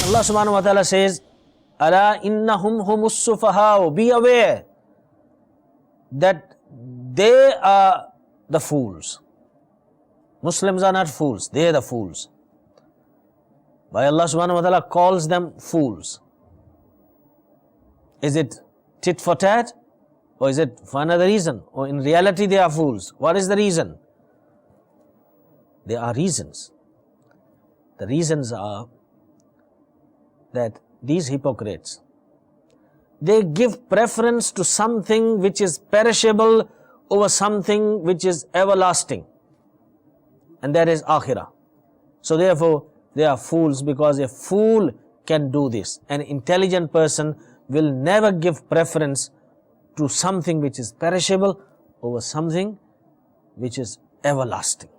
Allah subhanahu wa ta'ala says, Ala innahum humus sufaha'u. Be aware that they are the fools. Muslims are not fools, they are the fools. Why Allah subhanahu wa ta'ala calls them fools? Is it tit for tat? Or is it for another reason? Or in reality they are fools? What is the reason? There are reasons. The reasons are that these hypocrites, they give preference to something which is perishable over something which is everlasting, and that is akhirah. So therefore they are fools, because a fool can do this. An intelligent person will never give preference to something which is perishable over something which is everlasting.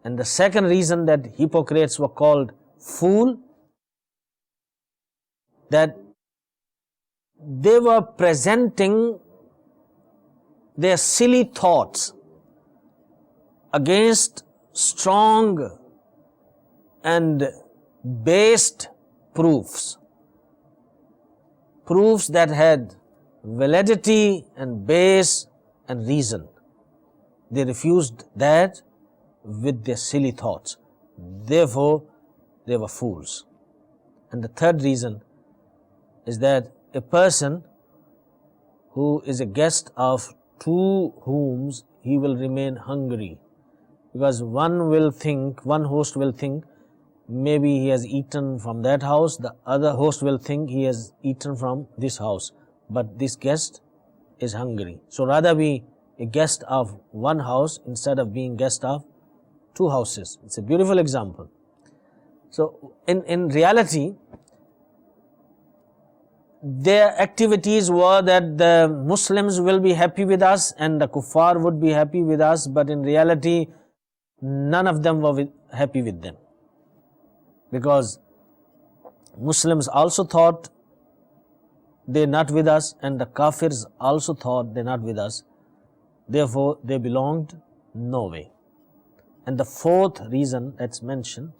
And the second reason that hypocrites were called fool, that they were presenting their silly thoughts against strong and based proofs that had validity and base and reason. They refused that with their silly thoughts. Therefore, they were fools. And the third reason is that a person who is a guest of two homes, he will remain hungry. Because one host will think, maybe he has eaten from that house, the other host will think he has eaten from this house, but this guest is hungry. So rather be a guest of one house instead of being guest of two houses. It's a beautiful example. So in reality, their activities were that the Muslims will be happy with us and the kuffar would be happy with us, but in reality, none of them were happy with them. Because Muslims also thought they're not with us, and the kafirs also thought they're not with us. Therefore, they belonged no way. And the fourth reason that's mentioned,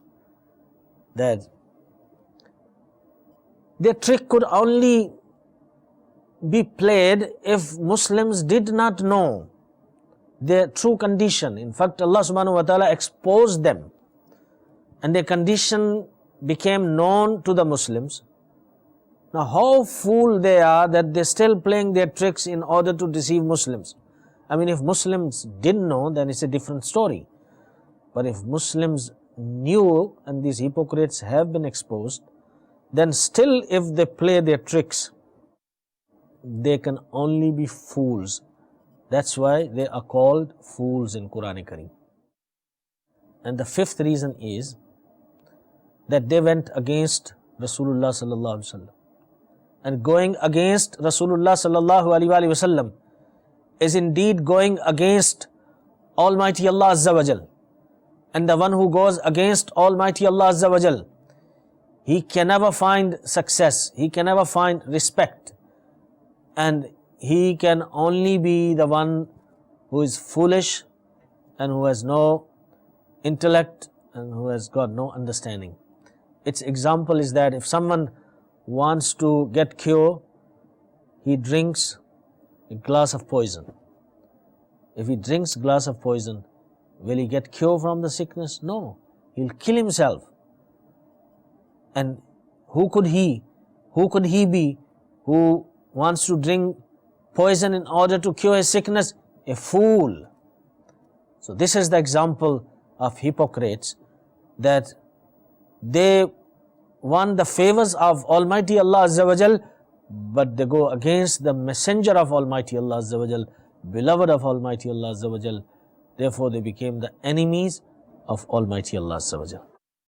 that their trick could only be played if Muslims did not know their true condition. In fact, Allah subhanahu wa ta'ala exposed them, and their condition became known to the Muslims. Now, how fool they are that they're still playing their tricks in order to deceive Muslims. I mean, if Muslims didn't know, then it's a different story. But if Muslims knew and these hypocrites have been exposed, then still if they play their tricks, they can only be fools. That's why they are called fools in Quran Kareem. And the fifth reason is that they went against Rasulullah sallallahu alaihi wasallam. And going against Rasulullah sallallahu alaihi wasallam is indeed going against Almighty Allah Azza wa Jal. And the one who goes against Almighty Allah Azza wa Jal, he can never find success, he can never find respect, and he can only be the one who is foolish and who has no intellect and who has got no understanding. Its example is that if someone wants to get cure, he drinks a glass of poison. If he drinks a glass of poison, will he get cure from the sickness? No, he'll kill himself. And who could he be who wants to drink poison in order to cure his sickness? A fool. So this is the example of hypocrites, that they want the favors of Almighty Allah Azza wa Jal, but they go against the messenger of Almighty Allah Azza wa Jal, beloved of Almighty Allah Azza wa Jal. Therefore they became the enemies of Almighty Allah Azza wa Jal.